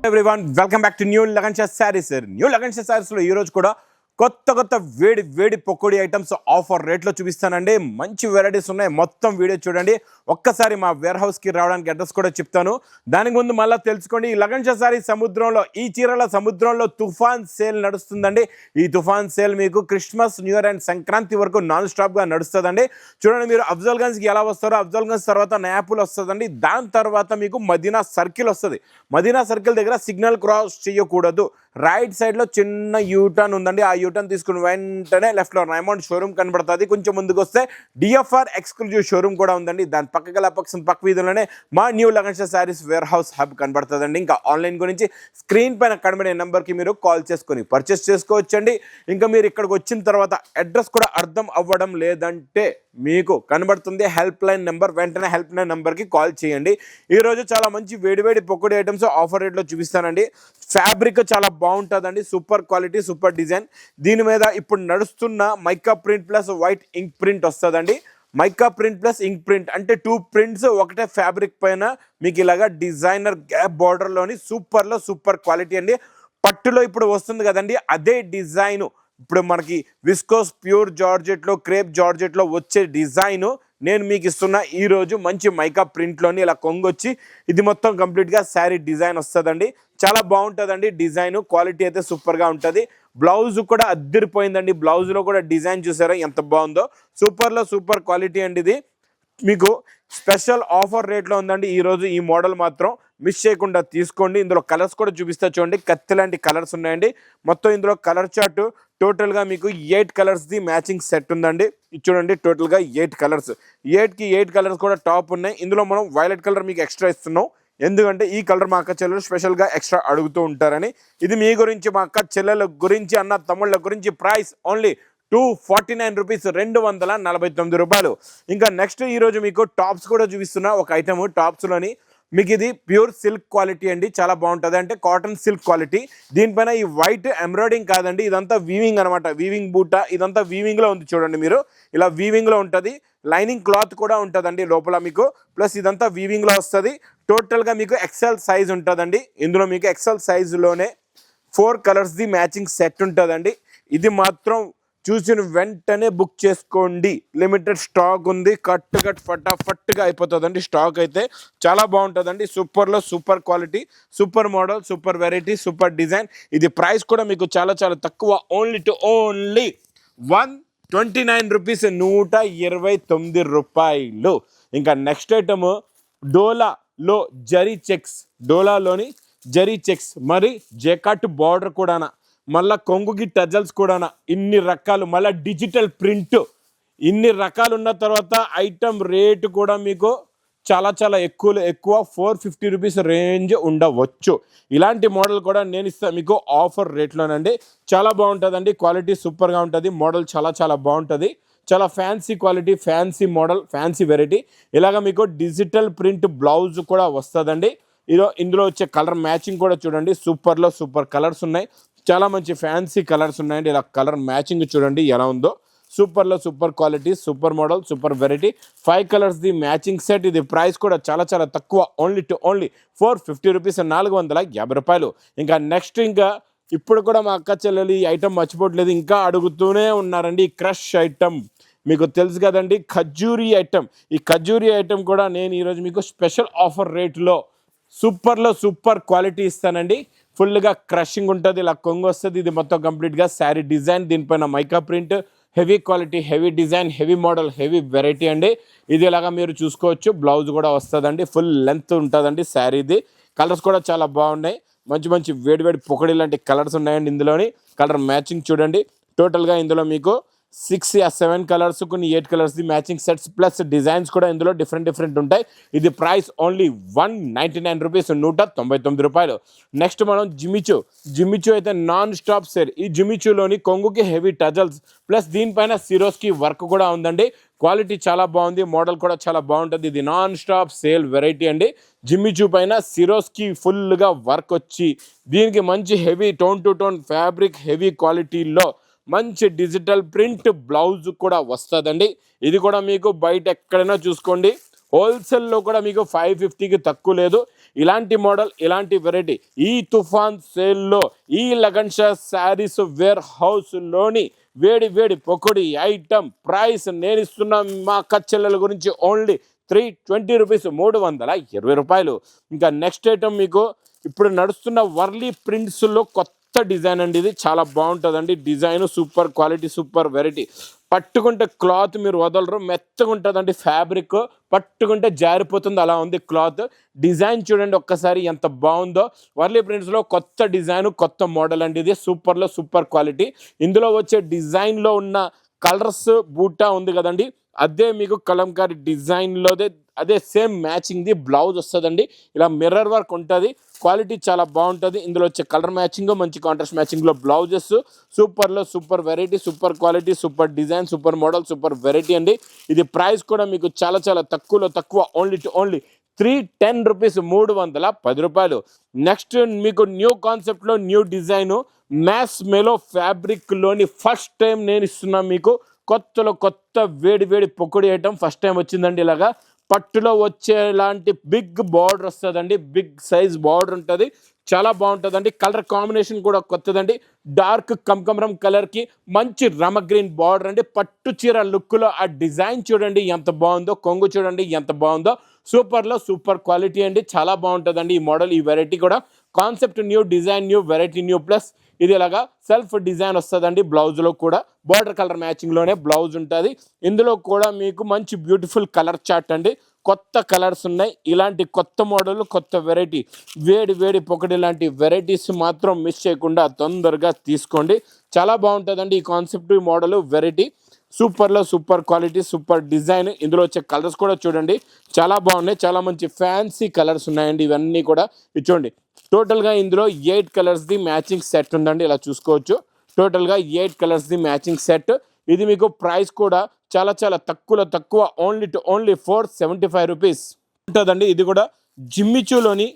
Everyone welcome back to new Lagan Sha sarees. New Lagan Sha సారీస్లో ఈరోజు కూడా కొత్త వేడి వేడి పకోడీ ఐటమ్స్ ఆఫర్ రేట్లో చూపిస్తానండి. మంచి వెరైటీస్ ఉన్నాయి. మొత్తం వీడియో చూడండి. ఒక్కసారి మా వేర్ హౌస్కి రావడానికి అడ్రస్ కూడా చెప్తాను. దానికి ముందు మళ్ళీ తెలుసుకోండి, ఈ లగన్ షా సారీ సముద్రంలో, ఈ చీరల సముద్రంలో తుఫాన్ సేల్ నడుస్తుందండి. ఈ తుఫాన్ సేల్ మీకు Christmas, new year and Sankranti వరకు నాన్ స్టాప్గా నడుస్తుందండి. చూడండి, మీరు అఫ్జల్గంజ్కి ఎలా వస్తారో అఫ్జల్గంజ్ తర్వాత నయాపూల్ వస్తుందండి. దాని తర్వాత మీకు మదీనా సర్కిల్ వస్తుంది. మదీనా సర్కిల్ దగ్గర సిగ్నల్ క్రాస్ చేయకూడదు. రైట్ సైడ్లో చిన్న యూటర్న్ ఉందండి. ఆ యూటర్న్ తీసుకుని వెంటనే లెఫ్ట్లో రైమండ్ షోరూమ్ కనబడుతుంది. కొంచెం ముందుకు వస్తే డిఎఫ్ఆర్ ఎక్స్క్లూజివ్ షోరూమ్ కూడా ఉందండి. దాని పక్క వీధిలోనే మా new Lagan Sha sarees warehouse hub కనబడుతుందండి. ఇంకా ఆన్లైన్ గురించి స్క్రీన్ పైన కనబడే నెంబర్కి మీరు కాల్ చేసుకొని పర్చేస్ చేసుకోవచ్చండి. ఇంకా మీరు ఇక్కడికి వచ్చిన తర్వాత అడ్రస్ కూడా అర్థం అవ్వడం లేదంటే మీకు కనబడుతుంది హెల్ప్ లైన్ నెంబర్. వెంటనే హెల్ప్ లైన్ నెంబర్కి కాల్ చేయండి. ఈరోజు చాలా మంచి వేడివేడి పకోడీ ఐటమ్స్ ఆఫర్ రేట్లో చూపిస్తానండి. ఫ్యాబ్రిక్ చాలా బాగుంటుందండి. Super quality, super design. దీని మీద ఇప్పుడు నడుస్తున్న మైకా ప్రింట్ ప్లస్ వైట్ ఇంక్ ప్రింట్ వస్తుందండి. మైకా ప్రింట్ ప్లస్ ఇంక్ ప్రింట్ అంటే 2 ప్రింట్స్ ఒకటే ఫ్యాబ్రిక్ పైన మీకు ఇలాగా డిజైనర్ గ్యాప్ బార్డర్లోని సూపర్ క్వాలిటీ అండి. పట్టులో ఇప్పుడు వస్తుంది కదండి, అదే డిజైను ఇప్పుడు మనకి విస్కోస్ ప్యూర్ జార్జెట్లో, క్రేప్ జార్జెట్లో వచ్చే డిజైను నేను మీకు ఇస్తున్న ఈరోజు మంచి మైకా ప్రింట్లోని ఇలా కొంగొచ్చి ఇది మొత్తం కంప్లీట్గా శారీ డిజైన్ వస్తుందండి. చాలా బాగుంటుందండి. డిజైను క్వాలిటీ అయితే సూపర్గా ఉంటుంది. బ్లౌజ్ కూడా అద్దరిపోయిందండి. బ్లౌజ్లో కూడా డిజైన్ చూసారా ఎంత బాగుందో. సూపర్ క్వాలిటీ అండి. ఇది మీకు స్పెషల్ ఆఫర్ రేట్లో ఉందండి ఈరోజు. ఈ మోడల్ మాత్రం మిస్ చేయకుండా తీసుకోండి. ఇందులో కలర్స్ కూడా చూపిస్తా చూడండి. కత్తి లాంటి కలర్స్ ఉన్నాయండి. మొత్తం ఇందులో కలర్ చార్ట్ టోటల్గా మీకు 8 కలర్స్ది మ్యాచింగ్ సెట్ ఉందండి. ఇది చూడండి, టోటల్గా 8 కలర్స్. 8 కలర్స్ కూడా టాప్ ఉన్నాయి. ఇందులో మనం వైలెట్ కలర్ మీకు ఎక్స్ట్రా ఇస్తున్నాం. ఎందుకంటే ఈ కలర్ మా అక్క చెల్లెలు స్పెషల్గా ఎక్స్ట్రా అడుగుతూ ఉంటారని. ఇది మీ గురించి, మా అక్క చెల్లెల గురించి, అన్న తమ్ముళ్ళ గురించి. ప్రైస్ ఓన్లీ 249 రూపీస్, 249 రూపాయలు. ఇంకా నెక్స్ట్ ఈరోజు మీకు టాప్స్ కూడా చూపిస్తున్నా. ఒక ఐటమ్ టాప్స్లోని మీకు ఇది ప్యూర్ సిల్క్ క్వాలిటీ అండి. చాలా బాగుంటుంది, అంటే కాటన్ సిల్క్ క్వాలిటీ. దీనిపైన ఈ వైట్ ఎంబ్రాయిడింగ్ కాదండి, ఇదంతా వీవింగ్ అనమాట. వీవింగ్ బూట ఇదంతా వీవింగ్లో ఉంది చూడండి. మీరు ఇలా వీవింగ్లో ఉంటుంది. లైనింగ్ క్లాత్ కూడా ఉంటుందండి లోపల మీకు. ప్లస్ ఇదంతా వీవింగ్లో వస్తుంది. టోటల్గా మీకు ఎక్సెల్ సైజ్ ఉంటుందండి. ఇందులో మీకు ఎక్సెల్ సైజులోనే 4 కలర్స్ది మ్యాచింగ్ సెట్ ఉంటుందండి. ఇది మాత్రం చూసిన వెంటనే బుక్ చేసుకోండి. లిమిటెడ్ స్టాక్ ఉంది. కట్ ఫటాఫట్గా అయిపోతుందండి. స్టాక్ అయితే చాలా బాగుంటుందండి. Super quality, super model, super variety, super design. ఇది ప్రైస్ కూడా మీకు చాలా తక్కువ. ఓన్లీ 129 రూపీస్, 129 రూపాయలు. ఇంకా నెక్స్ట్ ఐటమ్ డోలాలో జరీ చెక్స్. డోలాలోని జరీ చెక్స్, మరి జెకాట్ బార్డర్ కూడా, మళ్ళీ కొంగుకి టజల్స్ కూడా, ఇన్ని రకాలు, మళ్ళీ డిజిటల్ ప్రింట్, ఇన్ని రకాలు ఉన్న తర్వాత ఐటమ్ రేటు కూడా మీకు చాలా ఎక్కువ 450 రూపీస్ రేంజ్ ఉండవచ్చు. ఇలాంటి మోడల్ కూడా నేను ఇస్తాను మీకు ఆఫర్ రేట్లోనండి. చాలా బాగుంటుందండి. క్వాలిటీ సూపర్గా ఉంటుంది. మోడల్ చాలా బాగుంటుంది. చాలా fancy quality, fancy model, fancy variety. ఇలాగ మీకు డిజిటల్ ప్రింట్ బ్లౌజ్ కూడా వస్తుందండి. ఇందులో వచ్చే కలర్ మ్యాచింగ్ కూడా చూడండి. సూపర్ కలర్స్ ఉన్నాయి. చాలా మంచి ఫ్యాన్సీ కలర్స్ ఉన్నాయండి. ఇలా కలర్ మ్యాచింగ్ చూడండి ఎలా ఉందో. Super quality, super model, super variety. 5 కలర్స్ది మ్యాచింగ్ సెట్. ఇది ప్రైస్ కూడా చాలా తక్కువ. ఓన్లీ 450 రూపీస్, 450 రూపాయలు. ఇంకా నెక్స్ట్, ఇంకా ఇప్పుడు కూడా మా అక్క చెల్లెలు ఈ ఐటమ్ మర్చిపోవట్లేదు, ఇంకా అడుగుతూనే ఉన్నారండి. క్రష్ ఐటమ్ మీకు తెలుసు కదండి, ఖజూరీ ఐటమ్. ఈ ఖజూరీ ఐటమ్ కూడా నేను ఈరోజు మీకు స్పెషల్ ఆఫర్ రేట్లో సూపర్ క్వాలిటీ ఇస్తానండి. ఫుల్గా క్రషింగ్ ఉంటుంది. ఇలా కొంగు వస్తుంది. ఇది మొత్తం కంప్లీట్గా శారీ డిజైన్. దీనిపైన mica print, heavy quality, heavy design, heavy model, heavy variety అండి. ఇది ఇలాగా మీరు చూసుకోవచ్చు. బ్లౌజ్ కూడా వస్తుందండి. ఫుల్ లెంత్ ఉంటుందండి శారీది. కలర్స్ కూడా చాలా బాగున్నాయి. మంచి వేడి పొకడి లాంటి కలర్స్ ఉన్నాయండి. ఇందులోని కలర్ మ్యాచింగ్ చూడండి. టోటల్గా ఇందులో మీకు 6 or 7 కలర్స్, కొన్ని 8 కలర్స్ది మ్యాచింగ్ సెట్స్ ప్లస్ డిజైన్స్ కూడా ఇందులో డిఫరెంట్ ఉంటాయి. ఇది ప్రైస్ ఓన్లీ 199 రూపీస్, 199 రూపాయలు. నెక్స్ట్ మనం జిమిచూ అయితే నాన్ స్టాప్ సేల్. ఈ జిమిచూలోని కొంగుకి హెవీ టజల్స్ ప్లస్ దీనిపైన సిరోస్కి వర్క్ కూడా ఉందండి. క్వాలిటీ చాలా బాగుంది. మోడల్ కూడా చాలా బాగుంటుంది. ఇది నాన్ స్టాప్ సేల్ వెరైటీ అండి. జిమ్మిచూ పైన సిరోస్కి ఫుల్గా వర్క్ వచ్చి దీనికి మంచి heavy tone to tone fabric, heavy క్వాలిటీలో మంచి డిజిటల్ ప్రింట్ బ్లౌజ్ కూడా వస్తుందండి. ఇది కూడా మీకు బయట ఎక్కడైనా చూసుకోండి, హోల్సేల్లో కూడా మీకు 550కి తక్కువ లేదు. ఇలాంటి మోడల్ ఇలాంటి వెరైటీ ఈ తుఫాన్ సేల్లో ఈ లగన్ షా శారీస్ వేర్ హౌస్లోని వేడి పొకుడి ఐటమ్ ప్రైస్ నేను ఇస్తున్న మా కచ్చెల్లెల గురించి ఓన్లీ 320 రూపీస్, 320 రూపాయలు. ఇంకా నెక్స్ట్ ఐటమ్ మీకు ఇప్పుడు నడుస్తున్న వర్లీ ప్రింట్స్లో కొత్త డిజైన్ అండి. ఇది చాలా బాగుంటుందండి. Design super quality, super variety. పట్టుకుంటే క్లాత్ మీరు వదలరు, మెత్తగా ఉంటుందండి. ఫ్యాబ్రిక్ పట్టుకుంటే జారిపోతుంది, అలా ఉంది క్లాత్. డిజైన్ చూడండి ఒక్కసారి ఎంత బాగుందో. వర్లీ ప్రింట్స్లో కొత్త డిజైన్, కొత్త మోడల్ అండి. ఇది సూపర్లో సూపర్ క్వాలిటీ. ఇందులో వచ్చే డిజైన్లో ఉన్న కలర్స్ బూటా ఉంది కదండి, అదే మీకు కలంకారీ డిజైన్లోదే అదే సేమ్ మ్యాచింగ్ది బ్లౌజ్ వస్తుందండి. ఇలా మిర్రర్ వర్క్ ఉంటుంది, క్వాలిటీ చాలా బాగుంటుంది. ఇందులో వచ్చే కలర్ మ్యాచింగ్, మంచి కాంట్రాస్ట్ మ్యాచింగ్లో బ్లౌజెస్ సూపర్లో super variety, super quality, super design, super model, super variety అండి. ఇది ప్రైస్ కూడా మీకు చాలా చాలా తక్కువలో తక్కువ, ఓన్లీ 310 రూపీస్, 310 రూపాయలు. నెక్స్ట్ మీకు న్యూ కాన్సెప్ట్లో న్యూ డిజైను మ్యాస్ మెలో ఫ్యాబ్రిక్లోని ఫస్ట్ టైం నేను ఇస్తున్నా మీకు. కొత్త వేడి పొక్కుడి ఐటమ్ ఫస్ట్ టైం వచ్చిందండి. ఇలాగా పట్టులో వచ్చేలాంటి బిగ్ బార్డర్ వస్తుందండి, బిగ్ సైజ్ బార్డర్ ఉంటుంది, చాలా బాగుంటుందండి. కలర్ కాంబినేషన్ కూడా కొత్తదండి. డార్క్ కమకమరం కలర్కి మంచి రమ గ్రీన్ బార్డర్ అండి. పట్టు చీర లుక్లో ఆ డిజైన్ చూడండి ఎంత బాగుందో, కొంగు చూడండి ఎంత బాగుందో. సూపర్లో సూపర్ క్వాలిటీ అండి, చాలా బాగుంటుందండి ఈ మోడల్, ఈ వెరైటీ కూడా. Concept new, design new, variety new, plus ఇది ఇలాగా సెల్ఫ్ డిజైన్ వస్తుందండి. బ్లౌజ్లో కూడా బార్డర్ కలర్ మ్యాచింగ్లోనే బ్లౌజ్ ఉంటుంది. ఇందులో కూడా మీకు మంచి బ్యూటిఫుల్ కలర్ చార్ట్ అండి. కొత్త కలర్స్ ఉన్నాయి. ఇలాంటి కొత్త మోడల్, కొత్త వెరైటీ, వేడి పొకటి లాంటి వెరైటీస్ మాత్రం మిస్ చేయకుండా తొందరగా తీసుకోండి. చాలా బాగుంటుందండి ఈ కాన్సెప్ట్, ఈ మోడల్, వెరైటీ. సూపర్లో సూపర్ క్వాలిటీ, సూపర్ డిజైన్. ఇందులో వచ్చే కలర్స్ కూడా చూడండి చాలా బాగున్నాయి. చాలా మంచి ఫ్యాన్సీ కలర్స్ ఉన్నాయండి ఇవన్నీ కూడా. ఇది చూడండి, టోటల్గా ఇందులో 8 కలర్స్ది మ్యాచింగ్ సెట్ ఉందండి. ఇలా చూసుకోవచ్చు. టోటల్గా 8 కలర్స్ది మ్యాచింగ్ సెట్. ఇది మీకు ప్రైస్ కూడా చాలా చాలా తక్కువ, ఓన్లీ 475 రూపీస్ ఉంటుందండి. ఇది కూడా జిమ్మిచూలోని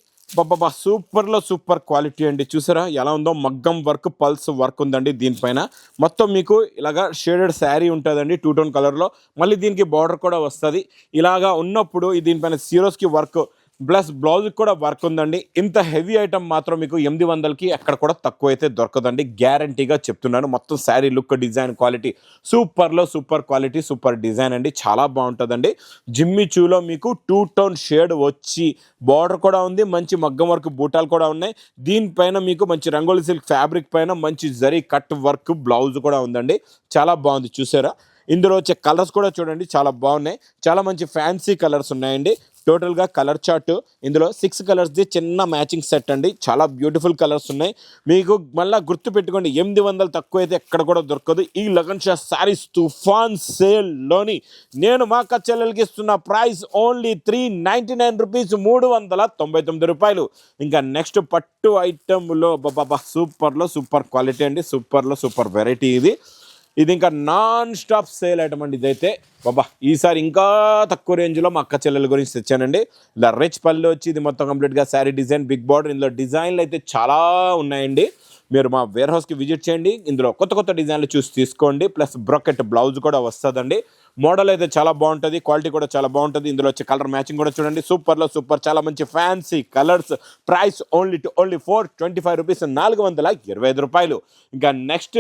సూపర్లో సూపర్ క్వాలిటీ అండి. చూసారా ఎలా ఉందో, మగ్గం వర్క్, పల్స్ వర్క్ ఉందండి దీనిపైన. మొత్తం మీకు ఇలాగా షేడెడ్ శారీ ఉంటుందండి 2 టోన్ కలర్లో. మళ్ళీ దీనికి బార్డర్ కూడా వస్తుంది. ఇలాగా ఉన్నప్పుడు దీనిపైన సీరోస్కి వర్క్ ప్లస్ బ్లౌజ్కి కూడా వర్క్ ఉందండి. ఇంత హెవీ ఐటమ్ మాత్రం మీకు 800కి ఎక్కడ కూడా తక్కువ అయితే దొరకదండి, గ్యారంటీగా చెప్తున్నాను. మొత్తం శారీ లుక్, డిజైన్, క్వాలిటీ సూపర్లో సూపర్ క్వాలిటీ, సూపర్ డిజైన్ అండి, చాలా బాగుంటుందండి. జిమ్మిచూలో మీకు 2 టోన్ షేడ్ వచ్చి బార్డర్ కూడా ఉంది, మంచి మగ్గం వర్క్ బూటాలు కూడా ఉన్నాయి. దీనిపైన మీకు మంచి రంగోలి సిల్క్ ఫ్యాబ్రిక్ పైన మంచి జరీ కట్ వర్క్ బ్లౌజ్ కూడా ఉందండి, చాలా బాగుంది. చూసారా, ఇందులో వచ్చే కలర్స్ కూడా చూడండి చాలా బాగున్నాయి. చాలా మంచి ఫ్యాన్సీ కలర్స్ ఉన్నాయండి. టోటల్గా కలర్ చార్ట్ ఇందులో 6 కలర్స్ది చిన్న మ్యాచింగ్ సెట్ అండి. చాలా బ్యూటిఫుల్ కలర్స్ ఉన్నాయి. మీకు మళ్ళీ గుర్తు పెట్టుకోండి, 800 తక్కువ అయితే ఎక్కడ కూడా దొరకదు. ఈ లగన్ షా శారీస్ తుఫాన్ సేల్లోని నేను మా కచ్చెల్లెలకి ఇస్తున్న ప్రైస్ ఓన్లీ 399 రూపీస్, 399 రూపాయలు. ఇంకా నెక్స్ట్ పట్టు ఐటమ్లో సూపర్లో సూపర్ క్వాలిటీ అండి, సూపర్లో సూపర్ వెరైటీ. ఇది ఇంకా నాన్ స్టాప్ సేల్ ఐటమ్ అండి. ఇదైతే ఈసారి ఇంకా తక్కువ రేంజ్లో మా అక్క చెల్లెల గురించి తెచ్చానండి. ఇలా రిచ్ పళ్ళు వచ్చి ఇది మొత్తం కంప్లీట్గా శారీ డిజైన్, బిగ్ బార్డర్. ఇందులో డిజైన్లు అయితే చాలా ఉన్నాయండి. మీరు మా వేర్ హౌస్కి విజిట్ చేయండి, ఇందులో కొత్త డిజైన్లు చూసి తీసుకోండి. ప్లస్ బ్రాకెట్ బ్లౌజ్ కూడా వస్తుందండి. మోడల్ అయితే చాలా బాగుంటుంది, క్వాలిటీ కూడా చాలా బాగుంటుంది. ఇందులో వచ్చే కలర్ మ్యాచింగ్ కూడా చూడండి సూపర్లో సూపర్, చాలా మంచి fancy colours. Price only 425 rupees, 425 రూపాయలు. ఇంకా నెక్స్ట్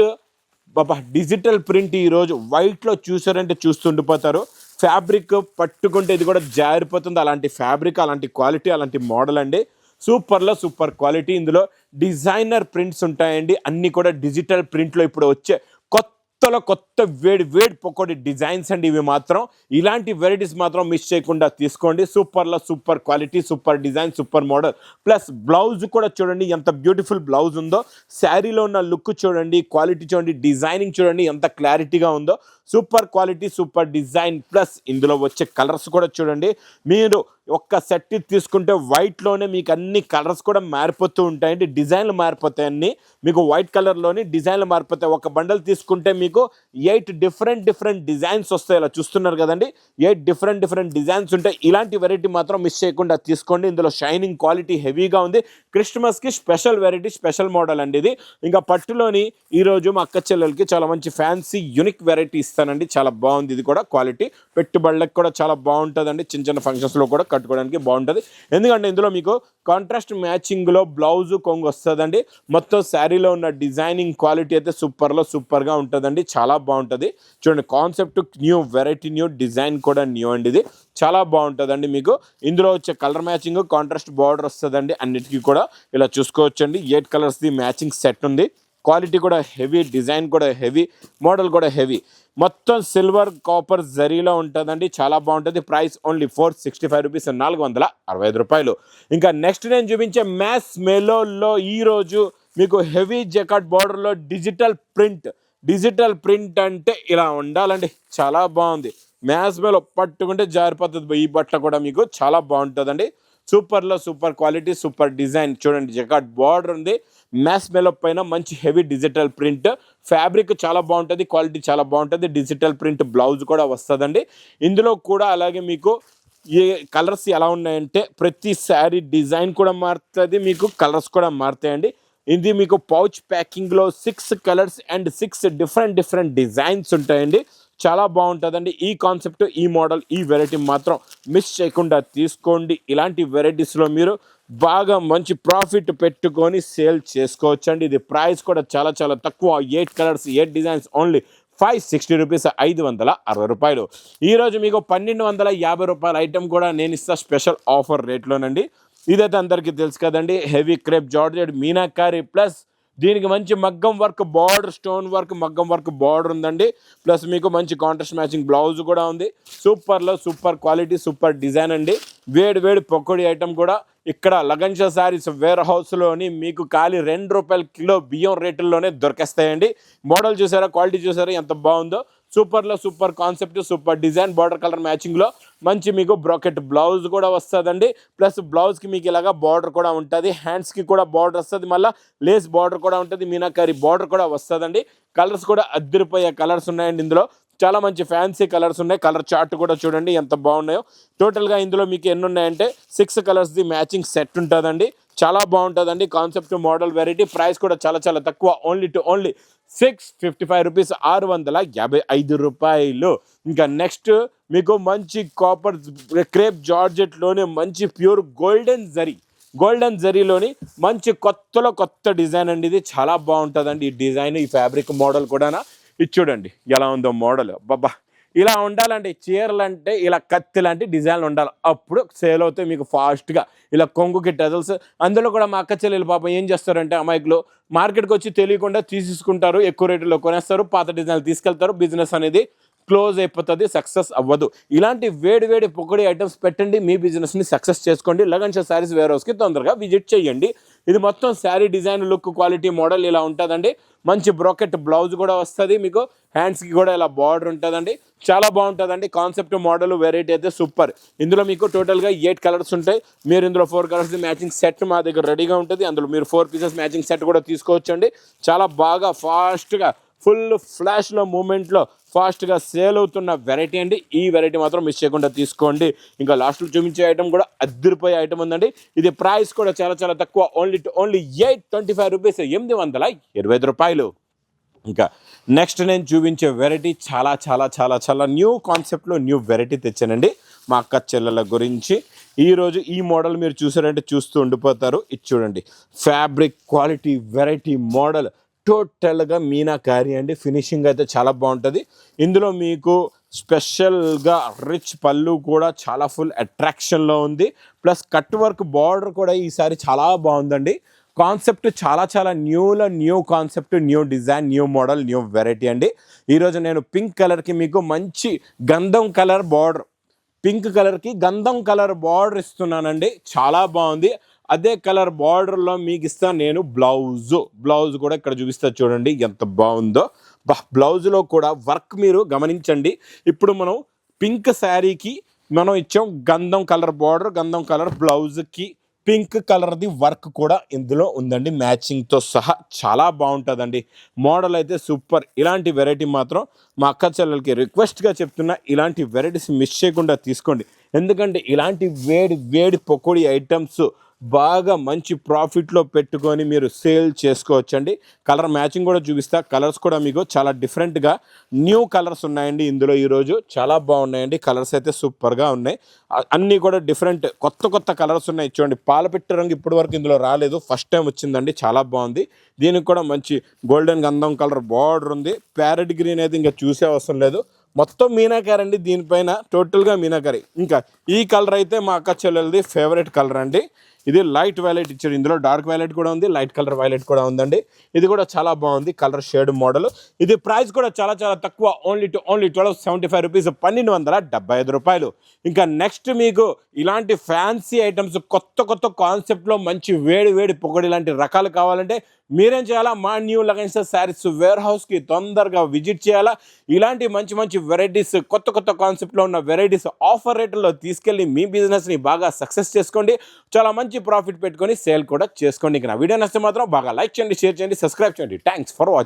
డిజిటల్ ప్రింట్. ఈరోజు వైట్లో చూసారంటే చూస్తుండిపోతారు. ఫ్యాబ్రిక్ పట్టుకుంటే ఇది కూడా జారిపోతుంది, అలాంటి ఫ్యాబ్రిక్, అలాంటి క్వాలిటీ, అలాంటి మోడల్ అండి. సూపర్లో సూపర్ క్వాలిటీ. ఇందులో డిజైనర్ ప్రింట్స్ ఉంటాయండి, అన్నీ కూడా డిజిటల్ ప్రింట్లో ఇప్పుడు వచ్చే కొత్త వేడి పొక్కటి డిజైన్స్ అండి ఇవి మాత్రం. ఇలాంటి వెరైటీస్ మాత్రం మిస్ చేయకుండా తీసుకోండి. సూపర్లో super quality, super design, super model. Plus blouse కూడా చూడండి ఎంత బ్యూటిఫుల్ బ్లౌజ్ ఉందో. శారీలో ఉన్న లుక్ చూడండి, క్వాలిటీ చూడండి, డిజైనింగ్ చూడండి ఎంత క్లారిటీగా ఉందో. Super quality, super design. Plus ఇందులో వచ్చే కలర్స్ కూడా చూడండి. మీరు ఒక్క సెట్ తీసుకుంటే వైట్లోనే మీకు అన్ని కలర్స్ కూడా మారిపోతూ ఉంటాయండి, డిజైన్లు మారిపోతాయి అన్నీ. మీకు వైట్ కలర్లోని డిజైన్లు మారిపోతాయి. ఒక బండల్ తీసుకుంటే మీకు 8 డిఫరెంట్ డిజైన్స్ వస్తాయి. ఇలా చూస్తున్నారు కదండి, 8 డిఫరెంట్ డిజైన్స్ ఉంటాయి. ఇలాంటి వెరైటీ మాత్రం మిస్ చేయకుండా తీసుకోండి. ఇందులో షైనింగ్ క్వాలిటీ హెవీగా ఉంది. క్రిస్మస్కి స్పెషల్ వెరైటీ, స్పెషల్ మోడల్ అండి ఇది. ఇంకా పట్టులోని ఈరోజు మా అక్క చెల్లెలకి చాలా మంచి ఫ్యాన్సీ యూనిక్ వెరైటీ ఇస్తానండి, చాలా బాగుంది. ఇది కూడా క్వాలిటీ పెట్టుబడులకు కూడా చాలా బాగుంటుందండి. చిన్న ఫంక్షన్స్లో కూడా కట్టుకోవడానికి బాగుంటుంది. ఎందుకంటే ఇందులో మీకు కాంట్రాస్ట్ మ్యాచింగ్లో బ్లౌజు కొంగు వస్తుందండి. మొత్తం శారీలో ఉన్న డిజైనింగ్ క్వాలిటీ అయితే సూపర్గా ఉంటుందండి. చాలా బాగుంటుంది. చూడండి, concept new, variety new, design కూడా న్యూ అండి. ఇది చాలా బాగుంటుందండి. మీకు ఇందులో వచ్చే కలర్ మ్యాచింగ్, కాంట్రాస్ట్ బార్డర్ వస్తుందండి. అన్నిటికీ కూడా ఇలా చూసుకోవచ్చండి. 8 కలర్స్ది మ్యాచింగ్ సెట్ ఉంది. క్వాలిటీ కూడా హెవీ, డిజైన్ కూడా హెవీ, మోడల్ కూడా హెవీ. మొత్తం సిల్వర్ కాపర్ జరీలో ఉంటుందండి. చాలా బాగుంటుంది. ప్రైస్ ఓన్లీ 465 రూపీస్, 465 రూపాయలు. ఇంకా నెక్స్ట్ నేను చూపించే మ్యాస్ మెలోలో ఈరోజు మీకు హెవీ జకాట్ బార్డర్లో డిజిటల్ ప్రింట్ అంటే ఇలా ఉండాలండి. చాలా బాగుంది. మ్యాస్ మెలో పట్టుకుంటే జారిపోతుంది. ఈ బట్ట కూడా మీకు చాలా బాగుంటుందండి. Super quality, super design. చూడండి, జకాట్ బార్డర్ ఉంది. మ్యాస్ మెలో పైన మంచి హెవీ డిజిటల్ ప్రింట్. ఫ్యాబ్రిక్ చాలా బాగుంటుంది, క్వాలిటీ చాలా బాగుంటుంది. డిజిటల్ ప్రింట్ బ్లౌజ్ కూడా వస్తుందండి. ఇందులో కూడా అలాగే మీకు ఏ కలర్స్ ఎలా ఉన్నాయంటే ప్రతి శారీ డిజైన్ కూడా మారుతుంది, మీకు కలర్స్ కూడా మారుతాయండి. ఇది మీకు పౌచ్ ప్యాకింగ్లో 6 కలర్స్ అండ్ 6 డిఫరెంట్ డిజైన్స్ ఉంటాయండి. చాలా బాగుంటుందండి. ఈ కాన్సెప్ట్, ఈ మోడల్, ఈ వెరైటీ మాత్రం మిస్ చేయకుండా తీసుకోండి. ఇలాంటి వెరైటీస్లో మీరు బాగా మంచి ప్రాఫిట్ పెట్టుకొని సేల్ చేసుకోవచ్చండి. ఇది ప్రైస్ కూడా చాలా తక్కువ. 8 కలర్స్, 8 డిజైన్స్, ఓన్లీ 560 రూపీస్, 560 రూపాయలు. ఈరోజు మీకు 1250 రూపాయల ఐటెం కూడా నేను ఇస్తా స్పెషల్ ఆఫర్ రేట్లోనండి. ఇదైతే అందరికీ తెలుసు కదండి. Heavy crepe georgette meenakari plus దీనికి మంచి మగ్గం వర్క్ బార్డర్, స్టోన్ వర్క్, మగ్గం వర్క్ బార్డర్ ఉందండి. ప్లస్ మీకు మంచి కాంట్రాస్ట్ మ్యాచింగ్ బ్లౌజ్ కూడా ఉంది. సూపర్ క్వాలిటీ, సూపర్ డిజైన్ అండి. వేడి పకోడీ ఐటమ్ కూడా ఇక్కడ లగన్షా శారీస్ వేర్ హౌస్లోని మీకు ఖాళీ ₹2 కిలో బియ్యం రేటుల్లోనే దొరికేస్తాయండి. మోడల్ చూసారా, క్వాలిటీ చూసారా ఎంత బాగుందో. Super concept, super design, border colour మ్యాచింగ్లో మంచి మీకు బ్రాకెట్ బ్లౌజ్ కూడా వస్తుందండి. ప్లస్ బ్లౌజ్కి మీకు ఇలాగా బార్డర్ కూడా ఉంటుంది. హ్యాండ్స్కి కూడా బార్డర్ వస్తుంది. మళ్ళీ లేస్ బార్డర్ కూడా ఉంటుంది. మీనాకారి బార్డర్ కూడా వస్తుందండి. కలర్స్ కూడా అద్దరిపోయే కలర్స్ ఉన్నాయండి. ఇందులో చాలా మంచి ఫ్యాన్సీ కలర్స్ ఉన్నాయి. కలర్ చార్ట్ కూడా చూడండి ఎంత బాగున్నాయో. టోటల్గా ఇందులో మీకు ఎన్ని ఉన్నాయంటే 6 కలర్స్ది మ్యాచింగ్ సెట్ ఉంటుందండి. చాలా బాగుంటుందండి. Concept, model, variety. ప్రైస్ కూడా చాలా తక్కువ. ఓన్లీ 655 రూపీస్, 655 రూపాయలు. ఇంకా నెక్స్ట్ మీకు మంచి కాపర్ క్రేప్ జార్జెట్లోనే మంచి ప్యూర్ గోల్డెన్ జరీలోని మంచి కొత్త డిజైన్ అండి. ఇది చాలా బాగుంటుందండి. ఈ డిజైన్, ఈ ఫ్యాబ్రిక్, మోడల్ కూడా ఇది చూడండి ఎలా ఉందో మోడల్. బాబా, ఇలా ఉండాలండి. చీరలు అంటే ఇలా కత్తి లాంటి డిజైన్లు ఉండాలి. అప్పుడు సేల్ అవుతాయి మీకు ఫాస్ట్గా. ఇలా కొంగుకి టజల్స్. అందులో కూడా మా అక్క చెల్లెలు పాపం ఏం చేస్తారంటే అమాయకులు మార్కెట్కి వచ్చి తెలియకుండా తీసేసుకుంటారు. ఎక్కువ రేటులో కొనేస్తారు, పాత డిజైన్లు తీసుకెళ్తారు. బిజినెస్ అనేది క్లోజ్ అయిపోతుంది, సక్సెస్ అవ్వదు. ఇలాంటి వేడి పొక్కడి ఐటమ్స్ పెట్టండి, మీ బిజినెస్ని సక్సెస్ చేసుకోండి. లగన్షా శారీస్ వేర్ హౌస్కి తొందరగా విజిట్ చేయండి. ఇది మొత్తం sari design, look, quality, model ఇలా ఉంటుందండి. మంచి బ్రాకెట్ బ్లౌజ్ కూడా వస్తుంది. మీకు హ్యాండ్స్కి కూడా ఇలా బార్డర్ ఉంటుందండి. చాలా బాగుంటుందండి. కాన్సెప్ట్, మోడల్, వెరైటీ అయితే సూపర్. ఇందులో మీకు టోటల్గా 8 కలర్స్ ఉంటాయి. మీరు ఇందులో 4 కలర్స్ మ్యాచింగ్ సెట్ మా దగ్గర రెడీగా ఉంటుంది. అందులో మీరు 4 పీసెస్ మ్యాచింగ్ సెట్ కూడా తీసుకోవచ్చండి. చాలా బాగా ఫాస్ట్గా ఫుల్ ఫ్లాష్లో మూమెంట్లో ఫాస్ట్గా సేల్ అవుతున్న వెరైటీ అండి. ఈ వెరైటీ మాత్రం మిస్ చేయకుండా తీసుకోండి. ఇంకా లాస్ట్లో చూపించే ఐటమ్ కూడా అద్దరిపోయే ఐటమ్ ఉందండి. ఇది ప్రైస్ కూడా చాలా తక్కువ. ఓన్లీ 825 రూపీస్, 825 రూపాయలు. ఇంకా నెక్స్ట్ నేను చూపించే వెరైటీ చాలా న్యూ కాన్సెప్ట్లో న్యూ వెరైటీ తెచ్చానండి మా అక్క చెల్లెల గురించి. ఈరోజు ఈ మోడల్ మీరు చూసారంటే చూస్తూ ఉండిపోతారు. ఇది చూడండి, ఫ్యాబ్రిక్, క్వాలిటీ, వెరైటీ, మోడల్ టోటల్గా మీనాకారి అండి. ఫినిషింగ్ అయితే చాలా బాగుంటుంది. ఇందులో మీకు స్పెషల్గా రిచ్ పళ్ళు కూడా చాలా ఫుల్ అట్రాక్షన్లో ఉంది. ప్లస్ కట్ వర్క్ బార్డర్ కూడా ఈసారి చాలా బాగుందండి. కాన్సెప్ట్ చాలా new concept, new design, new model, new variety అండి. ఈరోజు నేను పింక్ కలర్కి మీకు మంచి గంధం కలర్ బార్డర్, పింక్ కలర్కి గంధం కలర్ బార్డర్ ఇస్తున్నానండి. చాలా బాగుంది. అదే కలర్ బార్డర్లో మీకు ఇస్తాను నేను బ్లౌజ్ కూడా ఇక్కడ చూపిస్తా చూడండి ఎంత బాగుందో. బ్లౌజ్లో కూడా వర్క్ మీరు గమనించండి. ఇప్పుడు మనం పింక్ శారీకి మనం ఇచ్చాం గంధం కలర్ బార్డర్, గంధం కలర్ బ్లౌజ్కి పింక్ కలర్ది వర్క్ కూడా ఇందులో ఉందండి మ్యాచింగ్తో సహా. చాలా బాగుంటుందండి. మోడల్ అయితే సూపర్. ఇలాంటి వెరైటీ మాత్రం మా అక్క చెల్లెలకి రిక్వెస్ట్గా చెప్తున్నా, ఇలాంటి వెరైటీస్ మిస్ చేయకుండా తీసుకోండి. ఎందుకంటే ఇలాంటి వేడి పొకోడి ఐటమ్స్ బాగా మంచి ప్రాఫిట్లో పెట్టుకొని మీరు సేల్ చేసుకోవచ్చండి. కలర్ మ్యాచింగ్ కూడా చూపిస్తా. కలర్స్ కూడా మీకు చాలా డిఫరెంట్గా న్యూ కలర్స్ ఉన్నాయండి ఇందులో. ఈరోజు చాలా బాగున్నాయండి, కలర్స్ అయితే సూపర్గా ఉన్నాయి. అన్నీ కూడా డిఫరెంట్ కొత్త కొత్త కలర్స్ ఉన్నాయి. చూడండి, పాలపిట్ట రంగు ఇప్పటి వరకు ఇందులో రాలేదు, ఫస్ట్ టైం వచ్చిందండి, చాలా బాగుంది. దీనికి కూడా మంచి గోల్డెన్ గంధం కలర్ బార్డర్ ఉంది. ప్యారెట్ గ్రీన్ అయితే ఇంకా చూసే అవసరం లేదు, మొత్తం మీనాకారి అండి, దీనిపైన టోటల్గా మీనాకారి. ఇంకా ఈ కలర్ అయితే మా అక్క చెల్లెలది ఫేవరెట్ కలర్ అండి. ఇది లైట్ వైలెట్ ఇచ్చాడు, ఇందులో డార్క్ వైలెట్ కూడా ఉంది, లైట్ కలర్ వైలెట్ కూడా ఉందండి. ఇది కూడా చాలా బాగుంది కలర్ షేడ్ మోడల్. ఇది ప్రైస్ కూడా చాలా చాలా తక్కువ, ఓన్లీ 1275 రూపీస్, 1275 రూపాయలు. ఇంకా నెక్స్ట్ మీకు ఇలాంటి ఫ్యాన్సీ ఐటమ్స్ కొత్త కొత్త కాన్సెప్ట్లో మంచి వేడి వేడి పొగడి లాంటి రకాలు కావాలంటే మీరేం చేయాలా, మా న్యూ లగన్స్ శారీస్ వేర్ హౌస్కి తొందరగా విజిట్ చేయాలా. ఇలాంటి మంచి మంచి వెరైటీస్, కొత్త కొత్త కాన్సెప్ట్లో ఉన్న వెరైటీస్ ఆఫర్ రేట్లలో తీసుకెళ్ళి మీ బిజినెస్ని బాగా సక్సెస్ చేసుకోండి. చాలా మంచి ప్రాఫిట్ పెట్టుకొని సేల్ కూడా చేసుకోండి. ఇక నా వీడియో నచ్చితే మాత్రం బాగా లైక్ చేయండి, షేర్ చేయండి, సబ్స్క్రైబ్ చేయండి. Thanks for watching.